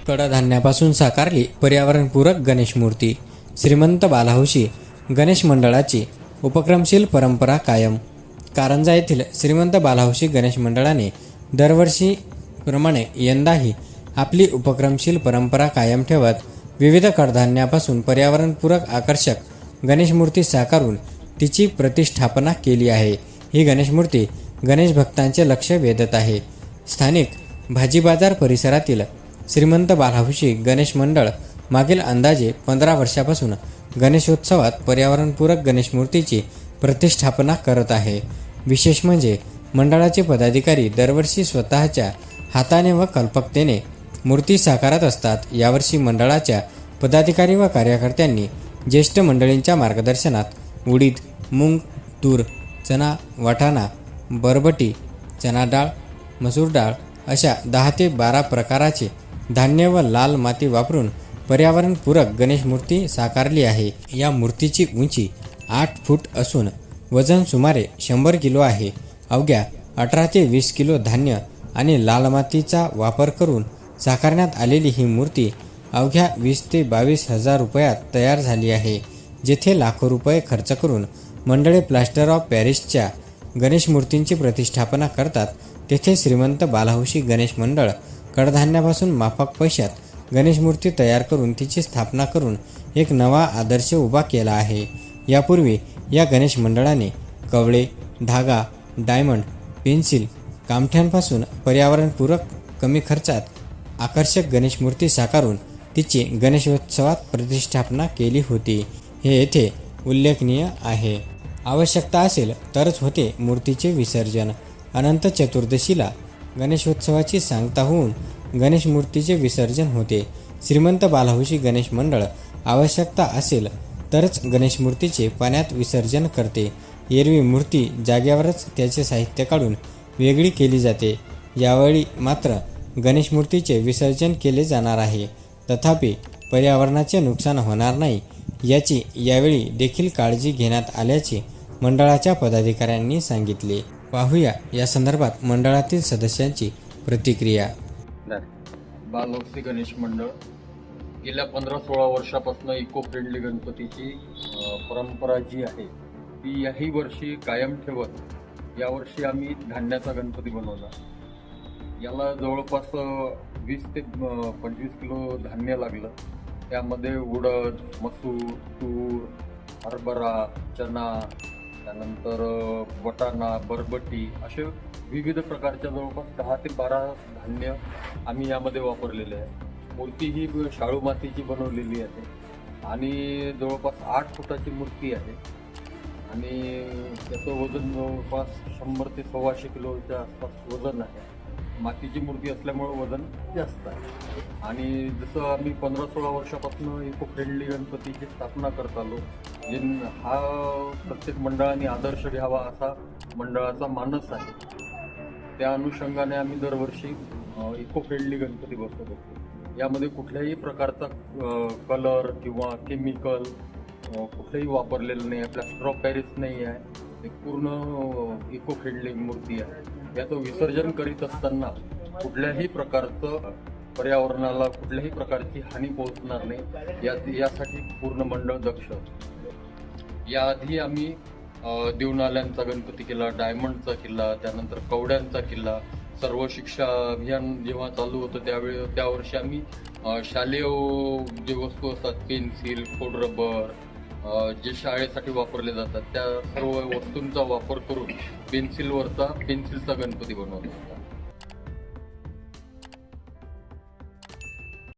कडधान्यापासून साकारली पर्यावरणपूरक गणेश मूर्ती. श्रीमंत बालाहौशी गणेश मंडळाची उपक्रमशील परंपरा कायम. कारंजा येथील श्रीमंत बालाहौशी गणेश मंडळाने दरवर्षीप्रमाणे यंदाही आपली उपक्रमशील परंपरा कायम ठेवत विविध कडधान्यापासून पर्यावरणपूरक आकर्षक गणेश मूर्ती साकारून तिची प्रतिष्ठापना केली आहे. ही गणेश मूर्ती गणेश भक्तांचे लक्ष वेधत आहे. स्थानिक भाजी बाजार परिसरातील श्रीमंत बालाहौशी गणेश मंडळ मागील अंदाजे 15 वर्षापासून गणेशोत्सवात पर्यावरणपूरक गणेश मूर्तीची प्रतिष्ठापना करत आहे. विशेष म्हणजे मंडळाचे पदाधिकारी दरवर्षी स्वतःच्या हाताने व कल्पकतेने मूर्ती साकारत असतात. यावर्षी मंडळाच्या पदाधिकारी व कार्यकर्त्यांनी ज्येष्ठ मंडळींच्या मार्गदर्शनात उडीद, मूग, तूर, चणा, वाटाणा, बरबटी, चणा डाळ, मसूर डाळ अशा 10 ते 12 प्रकाराचे धान्य व लाल माती वापरून पर्यावरणपूरक गणेश मूर्ती साकारली आहे. या मूर्तीची उंची 8 फूट असून वजन सुमारे 100 किलो आहे. अवघ्या 18 ते 20 किलो धान्य आणि लाल मातीचा वापर करून साकारण्यात आलेली ही मूर्ती अवघ्या 20 ते 22 हजार रुपयात तयार झाली आहे. जेथे लाखो रुपये खर्च करून मंडळे प्लास्टर ऑफ पॅरिसच्या गणेश मूर्तींची प्रतिष्ठापना करतात, तेथे श्रीमंत बालाहौशी गणेश मंडळ कडधान्यापासून माफक पैशात गणेश मूर्ती तयार करून तिची स्थापना करून एक नवा आदर्श उभा केला आहे. यापूर्वी या गणेश मंडळाने कवळे, धागा, डायमंड, पेन्सिल, कामठ्यांपासून पर्यावरणपूरक कमी खर्चात आकर्षक गणेश मूर्ती साकारून तिची गणेशोत्सवात प्रतिष्ठापना केली होती. हे येथे उल्लेखनीय आहे. आवश्यकता असेल तरच होते मूर्तीचे विसर्जन. अनंत चतुर्दशीला गणेशोत्सवाची सांगता होऊन गणेश मूर्तीचे विसर्जन होते. श्रीमंत बालाहौशी गणेश मंडळ आवश्यकता असेल तरच गणेश मूर्तीचे पाण्यात विसर्जन करते. एरवी मूर्ती जागेवरच त्याचे साहित्य काढून वेगळी केली जाते. यावेळी मात्र गणेश मूर्तीचे विसर्जन केले जाणार आहे. तथापि पर्यावरणाचे नुकसान होणार नाही याची यावेळी देखील काळजी घेण्यात आल्याचे मंडळाच्या पदाधिकाऱ्यांनी सांगितले. पाहूया या संदर्भात मंडळातील सदस्यांची प्रतिक्रिया. बालाहौशी गणेश मंडळ गेल्या 15-16 वर्षापासून इको फ्रेंडली गणपतीची परंपरा जी आहे ती याही वर्षी कायम ठेवत यावर्षी आम्ही धान्याचा गणपती बनवला. याला जवळपास 20 ते 25 किलो धान्य लागलं. त्यामध्ये उडद, मसूर, तूर, हरभरा, चणा, त्यानंतर वाटाणा, बरबटी असे विविध प्रकारच्या जवळपास 10 ते 12 धान्य आम्ही यामध्ये वापरलेले आहे. मूर्ती ही शाळू मातीची बनवलेली आहे आणि जवळपास 8 फुटाची मूर्ती आहे आणि त्याचं वजन जवळपास 100 ते 125 किलोच्या आसपास वजन आहे. मातीची मूर्ती असल्यामुळे वजन जास्त आहे. आणि जसं आम्ही 15-16 वर्षापासून इको फ्रेंडली गणपतीची स्थापना करत आलो, हा प्रत्येक मंडळाने आदर्श घ्यावा असा मंडळाचा मानस आहे. त्या अनुषंगाने आम्ही दरवर्षी इको फ्रेंडली गणपती बसवत असतो. यामध्ये कुठल्याही प्रकारचा कलर किंवा केमिकल कुठलंही वापरलेलं नाही आहे. प्लास्टर ऑफ पॅरिस नाही आहे. एक पूर्ण इको फ्रेंडली मूर्ती आहे. याचं विसर्जन करीत असताना कुठल्याही प्रकारचं पर्यावरणाला कुठल्याही प्रकारची हानी पोहोचणार नाही यासाठी पूर्ण मंडळ दक्ष. याआधी आम्ही देवनाल्यांचा गणपती केला, डायमंडचा केला, त्यानंतर कवड्यांचा केला. सर्व शिक्षा अभियान जेव्हा चालू होतं त्या वर्षी आम्ही शालेय जे वस्तू असतात पेन्सिल, खोडरबर, जे शाळेसाठी वापरले जातात त्या सर्व वस्तूंचा वापर करून पेन्सिलचा गणपती बनवला होता.